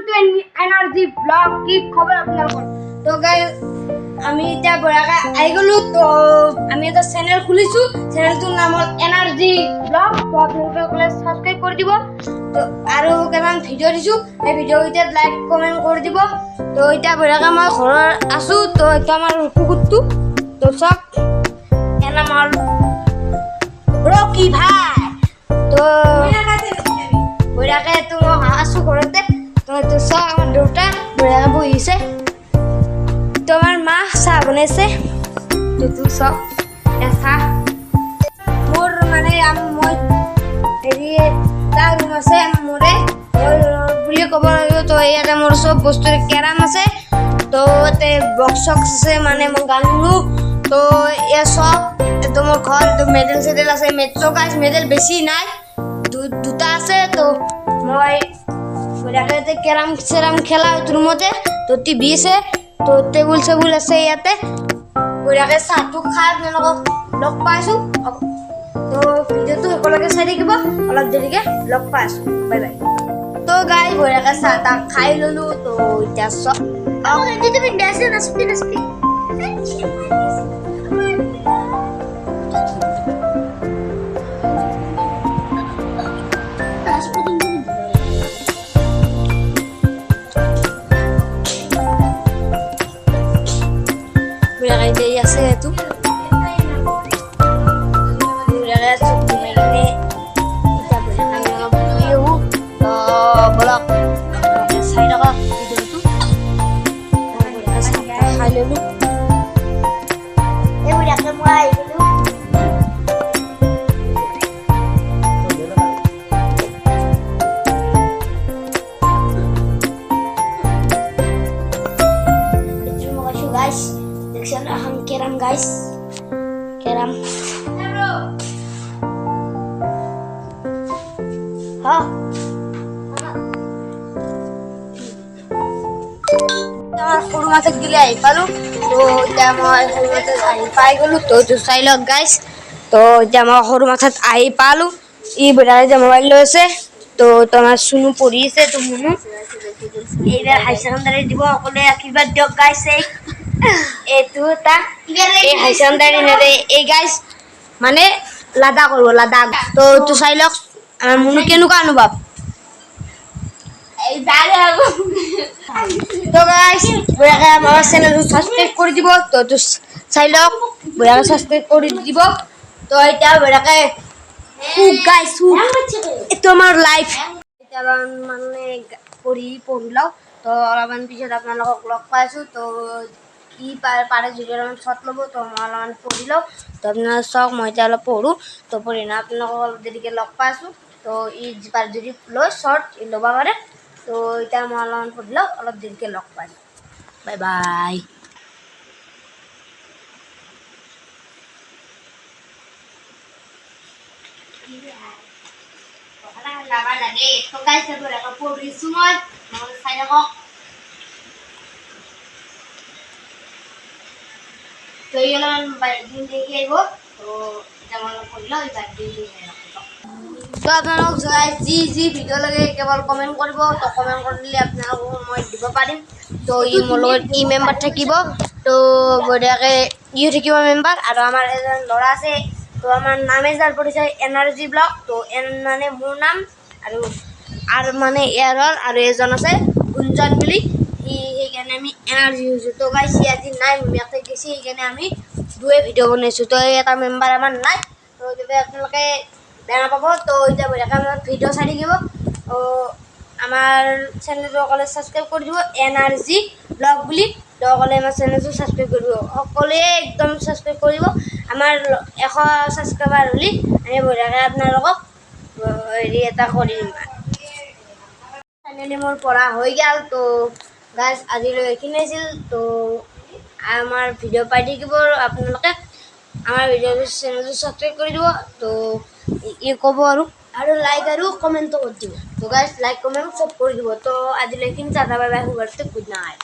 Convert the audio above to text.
two energy blog কি খবর আপনাদের তো গাইস আমি এটা বড়াকা আই গলো তো আমি এটা চ্যানেল খুলিছো চ্যানেলটোৰ নাম হল এনাৰ্জি ব্লগ তো আপোনালোকে সাবস্ক্ৰাইব কৰি দিব তো আৰু কেমান ভিডিও দিছো এই ভিডিও এটা লাইক কমেন্ট কৰি দিব তো এটা বড়াকা মই ঘৰৰ আছো তো এটা আমাৰ কুকুৰটো তো সব এনা মাল ৰকি ভাই তো বড়াকা তো আছো ঘৰতে তো সব আমাৰ দুটা বড়াকা বহিছে তোমাৰ মা চাহ বনাইছে তো সব চাহ মোৰ মানে মই হেৰি তাৰ ৰুম আছে মোৰে বুলি ক'ব লাগিব তো ইয়াতে মোৰ চব বস্তু কেৰাম আছে তো তে বক্স আছে মানে মই গান শুনো তো এয়া চব তো মোৰ ঘৰত মেডেল চেডেল আছে মেট্ৰ' গাইজ মেডেল বেছি নাই দুটা আছে তো মই বঢ়িয়াকে কেৰাম চেৰাম খেলা ৰুমতে তো টিভি আছে তো টেবুল চেবুল আছে ইয়াতে বঢ়িয়াকে চাহটো খাই আপোনালোকক লগ পাইছোঁ তো ভিডিঅ'টো সকলোকে চাই থাকিব অলপ দেৰিকে লগ পাই আছোঁ বাই বাই তো গাই বঢ়িয়াকে চাহ তাহ খাই ল'লোঁ তো এতিয়া চব নাচপি berakai dia ya itu berakai sup ini kita berakai yang view blog saya nak video itu berakai sampai hal dulu berakai mulai dulu terima kasih guys sekarang akan keram guys keram ha আমার সরু মাছ দিলে আই পালো তো এটা মই সরু মাছ আই পাই গলো তো চাই লওক গাইস তো এটা মই সরু মাছত আই পালো ই বড়াই যে মোবাইল লৈছে তো তোমার শুনু পড়িছে তো মুনু এইবাৰ হাই সেকেন্ডাৰী দিব অকলে আশীৰ্বাদ দিয়ক গাইস এইটো তা এই হাই সেকেন্ডাৰী নেৰে এই গাইস মানে লাদা কৰিব লাদা তো তো চাই লওক আমাৰ মুনু কেনেকুৱা অনুভৱ এই দাঁড়ে তো গাইস বঢ়িয়াকে আমাৰ চেনেলটো সাবস্ক্ৰাইব কৰি দিব তো তো চাই লওক বঢ়িয়াকে সাবস্ক্ৰাইব কৰি দিব তো এটা বঢ়িয়াকে গাইস এইটো আমাৰ লাইফ এটা মানে পঢ়িলাও তো অলপমান পিছত আপোনালোকক লগ পাইছোঁ তো কি পাৰে যদি অলপমান শ্বৰ্ট ল'ব তো মই অলপমান পঢ়ি লওঁ তো আপোনালোকে চাওক মই এতিয়া অলপ পঢ়োঁ তো পঢ়ি না আপোনালোকক অলপ দেৰিকৈ লগ পাইছোঁ তো ই পাৰে যদি লৈ শ্বৰ্ট ল'ব পাৰে তো এতিয়া মই অলপমান পঢ়ি লওঁ অলপ দেৰিকৈ লগ পাইছোঁ বাই বাই লাগে তো গাইছ পঢ়িছোঁ মই চাই থাকক তো এই অলপমান দিন দেখি আহিব তো এতিয়া মই অলপ পঢ়ি লওঁ তো আপোনালোক যি যি ভিডিঅ' লাগে কেৱল কমেণ্ট কৰিব তো কমেণ্ট কৰিলে আপোনালোকক মই দিব পাৰিম তো ই মোৰ লগত ই মেম্বাৰ থাকিব তো বঢ়িয়াকৈ ইও থাকিব মেম্বাৰ আৰু আমাৰ এজন ল'ৰা আছে তো আমাৰ নামে যাৰ পৰিছে এনাৰ্জি ব্লগ তো এন মানে মোৰ নাম আৰু মানে এয়াৰৰ আৰু এজন আছে গুঞ্জন বুলি সেইকাৰণে আমি এনাৰ্জি হৈছোঁ তো গাইছ আজি নাই ইয়াতে গেছি সেইকাৰণে আমি দুয়ে ভিডিঅ' বনাইছোঁ তো এটা মেম্বাৰ আমাৰ নাই তো যদি আপোনালোকে বেয়া নাপাব তো এতিয়া বঢ়িয়াকৈ আমাৰ ভিডিঅ' চাই থাকিব আমাৰ চেনেলটো অকলে ছাবস্ক্ৰাইব কৰি দিব এনাৰ্জি ব্লগ বুলি তো অকলে আমাৰ চেনেলটো ছাবস্ক্ৰাইব কৰিব সকলোৱে একদম ছাবস্ক্ৰাইব কৰিব আমাৰ 100 ছাবস্ক্ৰাইবাৰ হ'লে আমি বঢ়িয়াকৈ আপোনালোকক হেৰি এটা কৰিম ফাইনেলি মোৰ পঢ়া হৈ গ'ল তো গাইজ আজিলৈ এইখিনি আছিল তো আমাৰ ভিডিঅ' পাই থাকিব আপোনালোকে আমাৰ ভিডিঅ'টো চেনেলটো ছাবস্ক্ৰাইব কৰি দিব তো ই ক'ব আৰু লাইক আৰু কমেণ্টো কৰি দিব তো গাইজ লাইক কমেণ্ট চব কৰি দিব তো আজিলৈ এইখিনি টাটা বাই বাই শুভৰাত্ৰি গুড নাইট